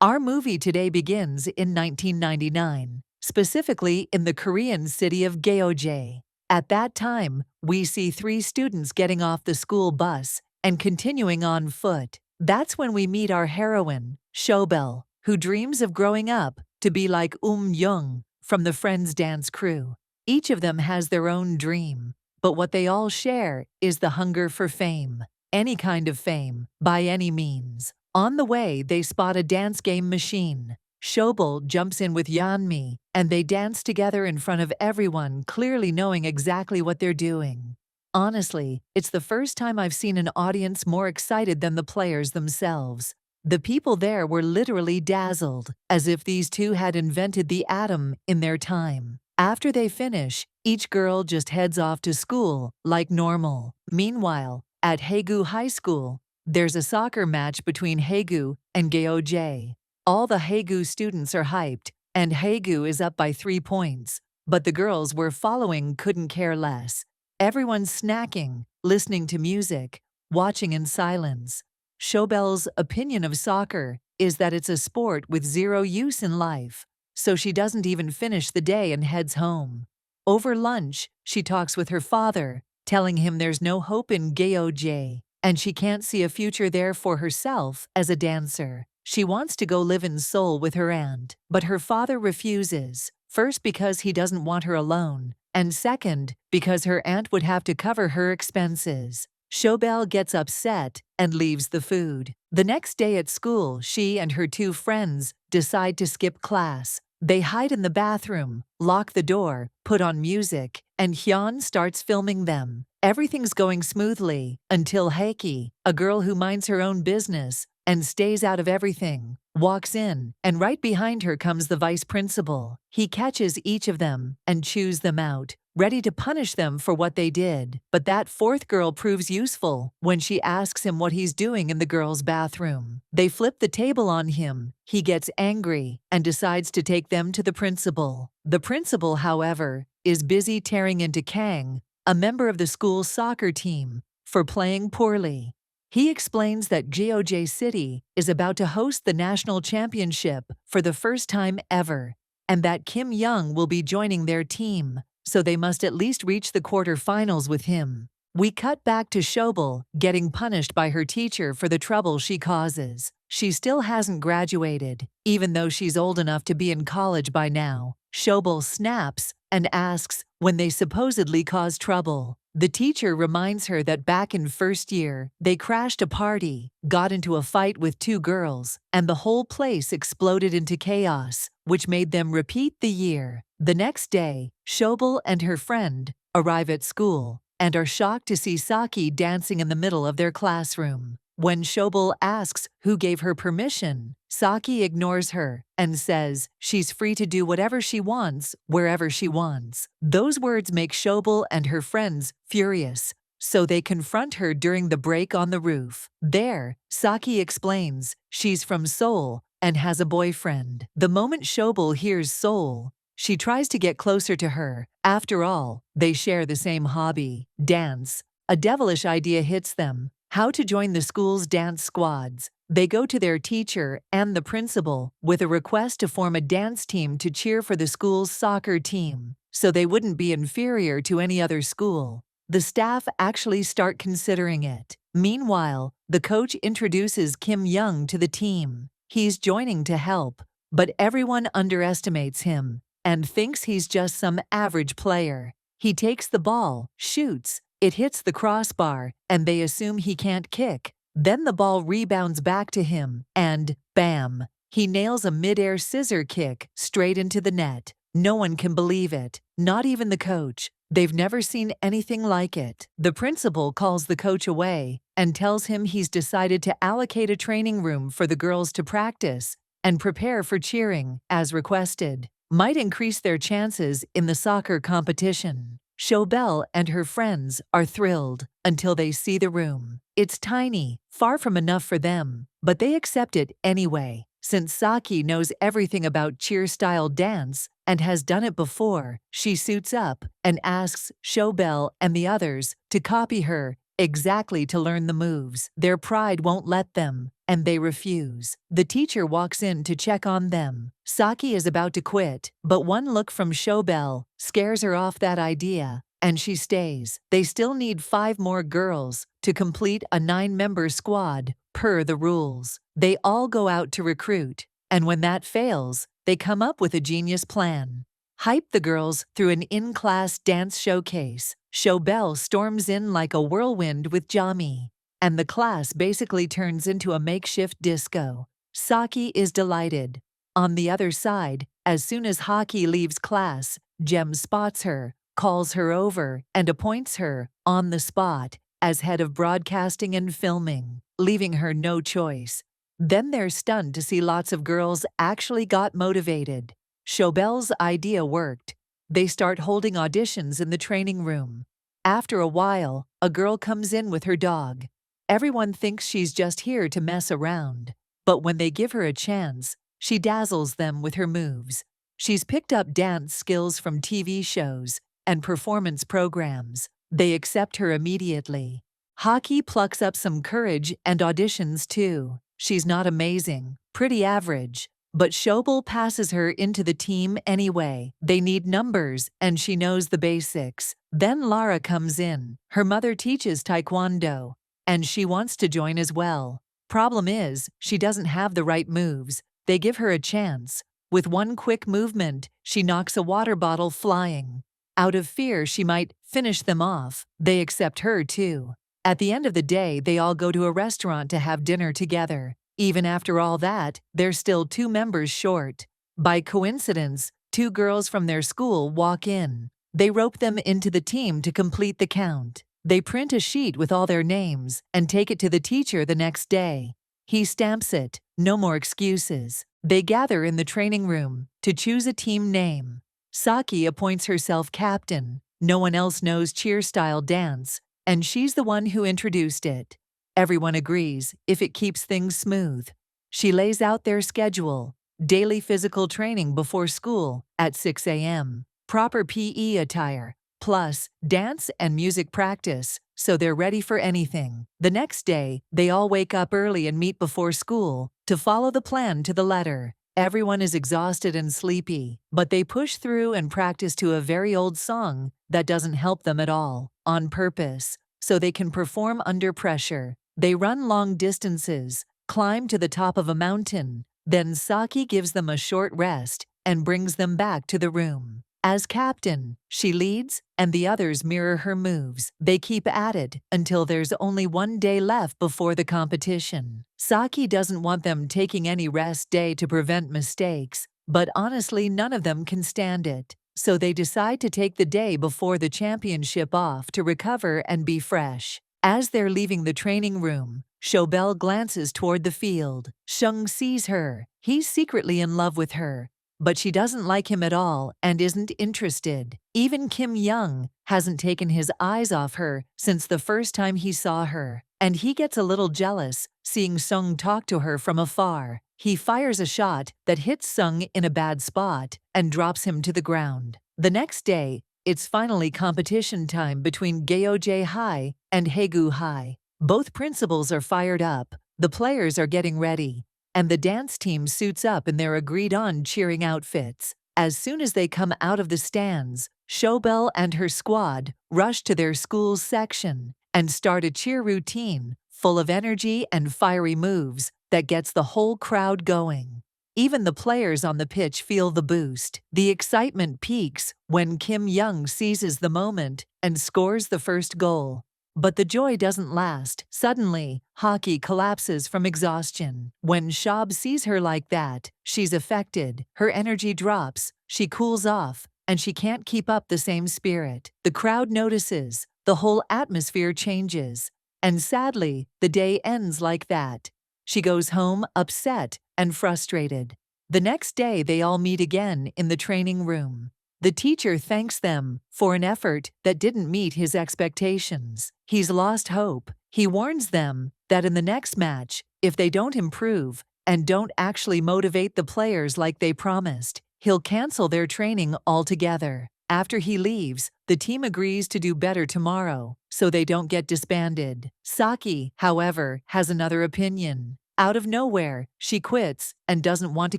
Our movie today begins in 1999, specifically in the Korean city of Gyeonggi. At that time, we see three students getting off the school bus and continuing on foot. That's when we meet our heroine, Shobel, who dreams of growing up to be like Young from the Friends dance crew. Each of them has their own dream, but what they all share is the hunger for fame. Any kind of fame, by any means. On the way, they spot a dance game machine. Shobel jumps in with Yeonmi, and they dance together in front of everyone, clearly knowing exactly what they're doing. Honestly, it's the first time I've seen an audience more excited than the players themselves. The people there were literally dazzled, as if these two had invented the atom in their time. After they finish, each girl just heads off to school, like normal. Meanwhile, at Haegu High School, there's a soccer match between Haegu and Gyeonggi. All the Haegu students are hyped, and Haegu is up by 3 points. But the girls we're following couldn't care less. Everyone's snacking, listening to music, watching in silence. Shobel's opinion of soccer is that it's a sport with zero use in life, so she doesn't even finish the day and heads home. Over lunch, she talks with her father, telling him there's no hope in Gyeonggi, and she can't see a future there for herself as a dancer. She wants to go live in Seoul with her aunt, but her father refuses, first because he doesn't want her alone, and second, because her aunt would have to cover her expenses. Shobel gets upset and leaves the food. The next day at school, she and her two friends decide to skip class. They hide in the bathroom, lock the door, put on music, and Hyun starts filming them. Everything's going smoothly until Haeki, a girl who minds her own business and stays out of everything, walks in, and right behind her comes the vice principal. He catches each of them and chews them out, ready to punish them for what they did. But that fourth girl proves useful when she asks him what he's doing in the girls' bathroom. They flip the table on him. He gets angry and decides to take them to the principal. The principal, however, is busy tearing into Kang, a member of the school's soccer team, for playing poorly. He explains that Gyeonggi City is about to host the national championship for the first time ever, and that Kim Young will be joining their team, so they must at least reach the quarterfinals with him. We cut back to Shobel getting punished by her teacher for the trouble she causes. She still hasn't graduated, even though she's old enough to be in college by now. Shobel snaps and asks when they supposedly caused trouble. The teacher reminds her that back in first year, they crashed a party, got into a fight with two girls, and the whole place exploded into chaos, which made them repeat the year. The next day, Shobel and her friend arrive at school and are shocked to see Saki dancing in the middle of their classroom. When Shobel asks who gave her permission, Saki ignores her and says she's free to do whatever she wants, wherever she wants. Those words make Shobel and her friends furious, so they confront her during the break on the roof. There, Saki explains she's from Seoul and has a boyfriend. The moment Shobel hears Seoul, she tries to get closer to her. After all, they share the same hobby, dance. A devilish idea hits them: how to join the school's dance squads. They go to their teacher and the principal with a request to form a dance team to cheer for the school's soccer team, so they wouldn't be inferior to any other school. The staff actually start considering it. Meanwhile, the coach introduces Kim Young to the team. He's joining to help, but everyone underestimates him and thinks he's just some average player. He takes the ball, shoots, it hits the crossbar, and they assume he can't kick. Then the ball rebounds back to him, and bam! He nails a mid-air scissor kick straight into the net. No one can believe it, not even the coach. They've never seen anything like it. The principal calls the coach away and tells him he's decided to allocate a training room for the girls to practice and prepare for cheering, as requested. Might increase their chances in the soccer competition. Shobel and her friends are thrilled until they see the room. It's tiny, far from enough for them, but they accept it anyway. Since Saki knows everything about cheer-style dance and has done it before, she suits up and asks Shobel and the others to copy her exactly to learn the moves. Their pride won't let them, and they refuse. The teacher walks in to check on them. Saki is about to quit, but one look from Shobel scares her off that idea, and she stays. They still need 5 more girls to complete a 9-member squad, per the rules. They all go out to recruit, and when that fails, they come up with a genius plan. Hype the girls through an in-class dance showcase. Shobel storms in like a whirlwind with Jami, and the class basically turns into a makeshift disco. Saki is delighted. On the other side, as soon as Haki leaves class, Jem spots her, calls her over, and appoints her, on the spot, as head of broadcasting and filming, leaving her no choice. Then they're stunned to see lots of girls actually got motivated. Shobel's idea worked. They start holding auditions in the training room. After a while, a girl comes in with her dog. Everyone thinks she's just here to mess around, but when they give her a chance, she dazzles them with her moves. She's picked up dance skills from TV shows and performance programs. They accept her immediately. Haki plucks up some courage and auditions too. She's not amazing, pretty average, but Shobel passes her into the team anyway. They need numbers, and she knows the basics. Then Lara comes in. Her mother teaches taekwondo, and she wants to join as well. Problem is, she doesn't have the right moves. They give her a chance. With one quick movement, she knocks a water bottle flying. Out of fear she might finish them off, they accept her too. At the end of the day, they all go to a restaurant to have dinner together. Even after all that, they're still 2 members short. By coincidence, 2 girls from their school walk in. They rope them into the team to complete the count. They print a sheet with all their names and take it to the teacher the next day. He stamps it, no more excuses. They gather in the training room to choose a team name. Saki appoints herself captain. No one else knows cheer-style dance, and she's the one who introduced it. Everyone agrees if it keeps things smooth. She lays out their schedule. Daily physical training before school at 6 a.m. Proper PE attire, plus dance and music practice, so they're ready for anything. The next day, they all wake up early and meet before school to follow the plan to the letter. Everyone is exhausted and sleepy, but they push through and practice to a very old song that doesn't help them at all, on purpose, so they can perform under pressure. They run long distances, climb to the top of a mountain, then Saki gives them a short rest and brings them back to the room. As captain, she leads, and the others mirror her moves. They keep at it until there's only 1 day left before the competition. Saki doesn't want them taking any rest day to prevent mistakes, but honestly none of them can stand it. So they decide to take the day before the championship off to recover and be fresh. As they're leaving the training room, Shobel glances toward the field. Shung sees her. He's secretly in love with her, but she doesn't like him at all and isn't interested. Even Kim Young hasn't taken his eyes off her since the first time he saw her, and he gets a little jealous seeing Sung talk to her from afar. He fires a shot that hits Sung in a bad spot and drops him to the ground. The next day, it's finally competition time between Gyeoje High and Haegu High. Both principals are fired up, the players are getting ready, and the dance team suits up in their agreed-on cheering outfits. As soon as they come out of the stands, Shobel and her squad rush to their school's section and start a cheer routine full of energy and fiery moves that gets the whole crowd going. Even the players on the pitch feel the boost. The excitement peaks when Kim Young seizes the moment and scores the first goal. But the joy doesn't last. Suddenly, Haki collapses from exhaustion. When Shab sees her like that, she's affected. Her energy drops, she cools off, and she can't keep up the same spirit. The crowd notices. The whole atmosphere changes. And sadly, the day ends like that. She goes home upset and frustrated. The next day, they all meet again in the training room. The teacher thanks them for an effort that didn't meet his expectations. He's lost hope. He warns them that in the next match, if they don't improve and don't actually motivate the players like they promised, he'll cancel their training altogether. After he leaves, the team agrees to do better tomorrow, so they don't get disbanded. Saki, however, has another opinion. Out of nowhere, she quits and doesn't want to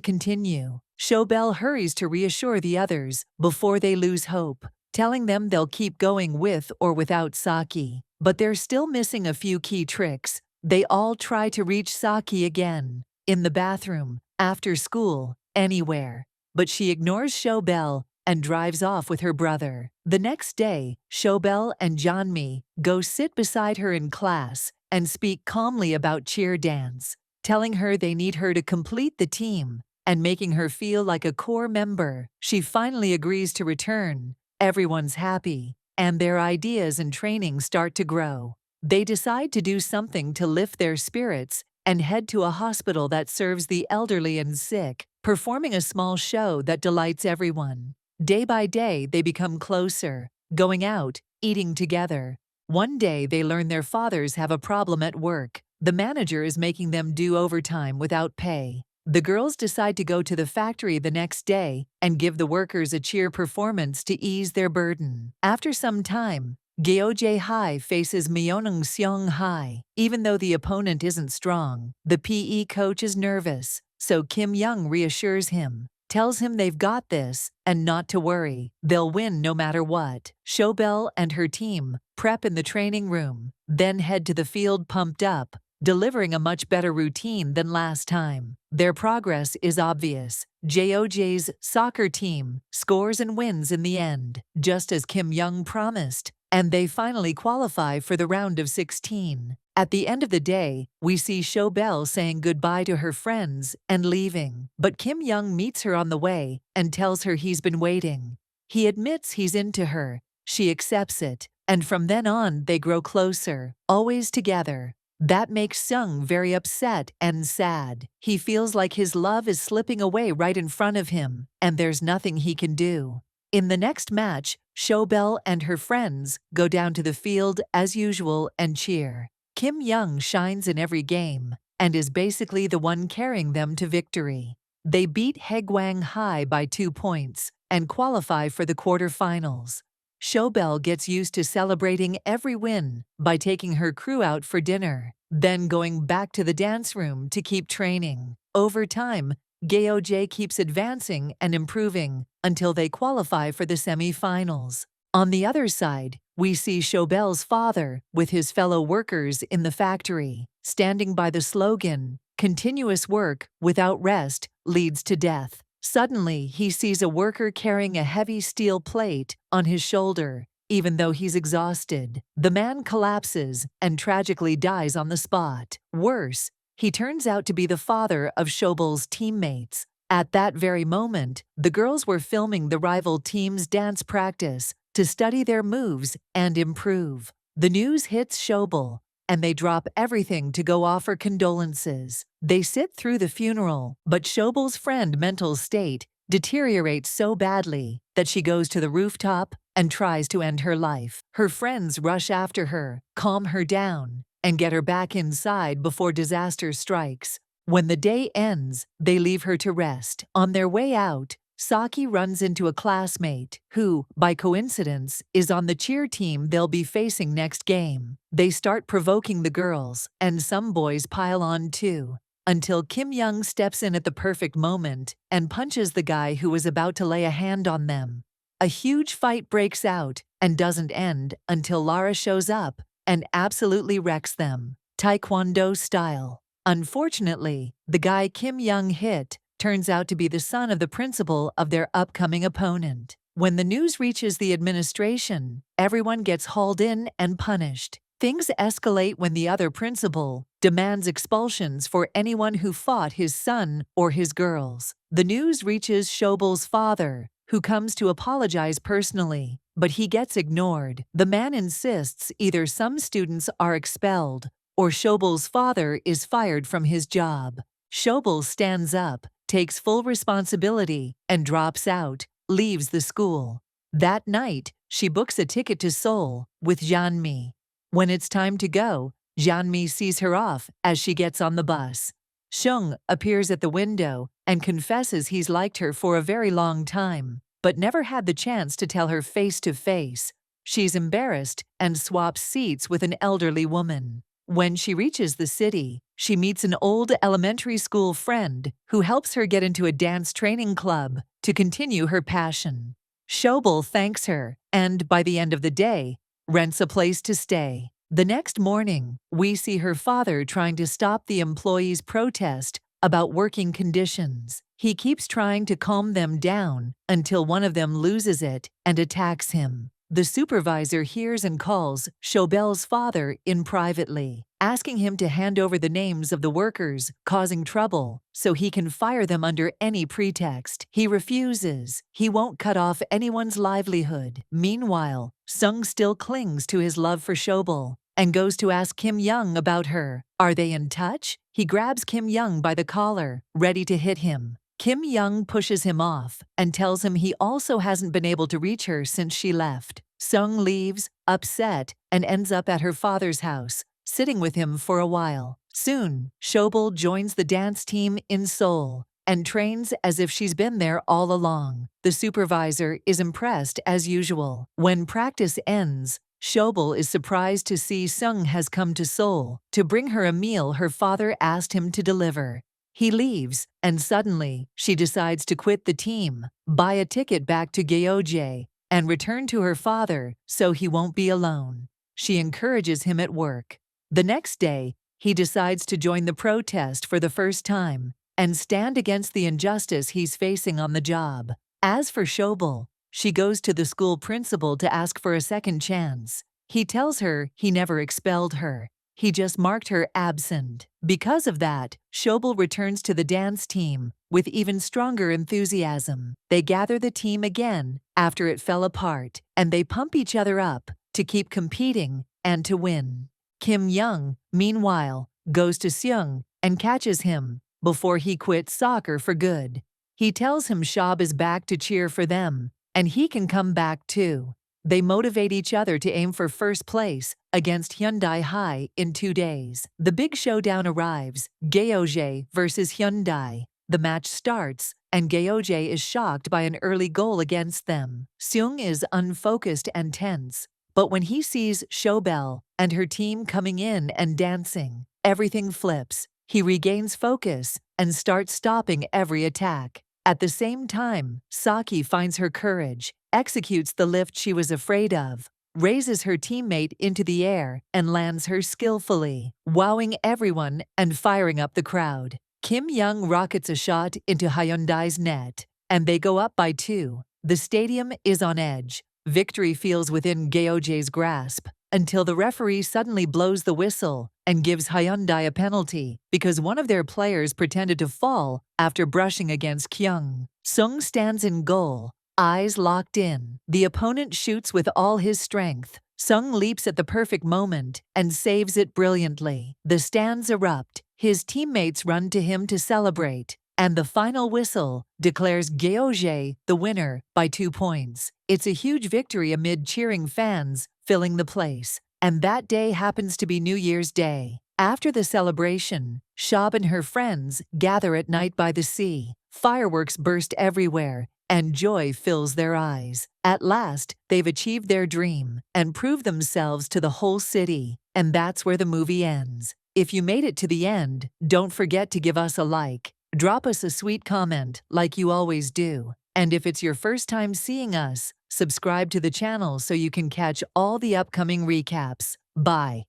continue. Shobel hurries to reassure the others before they lose hope, telling them they'll keep going with or without Saki. But they're still missing a few key tricks. They all try to reach Saki again, in the bathroom, after school, anywhere. But she ignores Shobel and drives off with her brother. The next day, Shobel and Janmi go sit beside her in class and speak calmly about cheer dance, telling her they need her to complete the team and making her feel like a core member. She finally agrees to return. Everyone's happy, and their ideas and training start to grow. They decide to do something to lift their spirits and head to a hospital that serves the elderly and sick, performing a small show that delights everyone. Day by day, they become closer, going out, eating together. One day, they learn their fathers have a problem at work. The manager is making them do overtime without pay. The girls decide to go to the factory the next day and give the workers a cheer performance to ease their burden. After some time, Gyeojae High faces Myeonung Seong High. Even though the opponent isn't strong, the PE coach is nervous, so Kim Young reassures him, tells him they've got this and not to worry. They'll win no matter what. Shobel and her team prep in the training room, then head to the field pumped up, delivering a much better routine than last time. Their progress is obvious. JOJ's soccer team scores and wins in the end, just as Kim Young promised, and they finally qualify for the round of 16. At the end of the day, we see Shobel saying goodbye to her friends and leaving, but Kim Young meets her on the way and tells her he's been waiting. He admits he's into her. She accepts it, and from then on they grow closer, always together. That makes Sung very upset and sad. He feels like his love is slipping away right in front of him, and there's nothing he can do. In the next match, Shobel and her friends go down to the field as usual and cheer. Kim Young shines in every game and is basically the one carrying them to victory. They beat Haegwang High by 2 points and qualify for the quarterfinals. Shobel gets used to celebrating every win by taking her crew out for dinner, then going back to the dance room to keep training. Over time, Gyeojae keeps advancing and improving until they qualify for the semi-finals. On the other side, we see Shobel's father with his fellow workers in the factory, standing by the slogan, "Continuous work without rest leads to death." Suddenly, he sees a worker carrying a heavy steel plate on his shoulder. Even though he's exhausted, the man collapses and tragically dies on the spot. Worse, he turns out to be the father of Shobel's teammates. At that very moment, the girls were filming the rival team's dance practice to study their moves and improve. The news hits Shobel, and they drop everything to go offer condolences. They sit through the funeral, but Shobel's friend's mental state deteriorates so badly that she goes to the rooftop and tries to end her life. Her friends rush after her, calm her down, and get her back inside before disaster strikes. When the day ends, they leave her to rest. On their way out, Saki runs into a classmate who, by coincidence, is on the cheer team they'll be facing next game. They start provoking the girls, and some boys pile on too, until Kim Young steps in at the perfect moment and punches the guy who was about to lay a hand on them. A huge fight breaks out and doesn't end until Lara shows up and absolutely wrecks them, Taekwondo style. Unfortunately, the guy Kim Young hit turns out to be the son of the principal of their upcoming opponent. When the news reaches the administration, everyone gets hauled in and punished. Things escalate when the other principal demands expulsions for anyone who fought his son or his girls. The news reaches Shobel's father, who comes to apologize personally, but he gets ignored. The man insists either some students are expelled or Shobel's father is fired from his job. Shobel stands up, takes full responsibility, and drops out, leaves the school. That night, she books a ticket to Seoul with Janmi. When it's time to go, Janmi sees her off as she gets on the bus. Shung appears at the window and confesses he's liked her for a very long time, but never had the chance to tell her face to face. She's embarrassed and swaps seats with an elderly woman. When she reaches the city, she meets an old elementary school friend who helps her get into a dance training club to continue her passion. Shobel thanks her and, by the end of the day, rents a place to stay. The next morning, we see her father trying to stop the employees' protest about working conditions. He keeps trying to calm them down until one of them loses it and attacks him. The supervisor hears and calls Shobel's father in privately, asking him to hand over the names of the workers causing trouble so he can fire them under any pretext. He refuses. He won't cut off anyone's livelihood. Meanwhile, Sung still clings to his love for Shobel and goes to ask Kim Young about her. Are they in touch? He grabs Kim Young by the collar, ready to hit him. Kim Young pushes him off and tells him he also hasn't been able to reach her since she left. Sung leaves, upset, and ends up at her father's house, sitting with him for a while. Soon, Shobel joins the dance team in Seoul and trains as if she's been there all along. The supervisor is impressed as usual. When practice ends, Shobel is surprised to see Sung has come to Seoul to bring her a meal her father asked him to deliver. He leaves, and suddenly, she decides to quit the team, buy a ticket back to Gyeonggi, and return to her father so he won't be alone. She encourages him at work. The next day, he decides to join the protest for the first time and stand against the injustice he's facing on the job. As for Shobel, she goes to the school principal to ask for a second chance. He tells her he never expelled her. He just marked her absent. Because of that, Shobel returns to the dance team with even stronger enthusiasm. They gather the team again after it fell apart, and they pump each other up to keep competing and to win. Kim Young, meanwhile, goes to Seung and catches him before he quits soccer for good. He tells him Shab is back to cheer for them, and he can come back too. They motivate each other to aim for first place against Hyundai High in 2 days. The big showdown arrives, Gyeonggi versus Hyundai. The match starts, and Gyeonggi is shocked by an early goal against them. Seung is unfocused and tense, but when he sees Shobel and her team coming in and dancing, everything flips. He regains focus and starts stopping every attack. At the same time, Saki finds her courage, executes the lift she was afraid of, raises her teammate into the air, and lands her skillfully, wowing everyone and firing up the crowd. Kim Young rockets a shot into Hyundai's net, and they go up by 2. The stadium is on edge. Victory feels within Gyeonggi's grasp until the referee suddenly blows the whistle and gives Hyundai a penalty because one of their players pretended to fall after brushing against Kyung. Sung stands in goal, eyes locked in. The opponent shoots with all his strength. Sung leaps at the perfect moment and saves it brilliantly. The stands erupt. His teammates run to him to celebrate, and the final whistle declares Gyeonggi the winner by 2 points. It's a huge victory amid cheering fans filling the place, and that day happens to be New Year's Day. After the celebration, Shab and her friends gather at night by the sea. Fireworks burst everywhere, and joy fills their eyes. At last, they've achieved their dream and proved themselves to the whole city, and that's where the movie ends. If you made it to the end, don't forget to give us a like. Drop us a sweet comment like you always do. And if it's your first time seeing us, subscribe to the channel so you can catch all the upcoming recaps. Bye.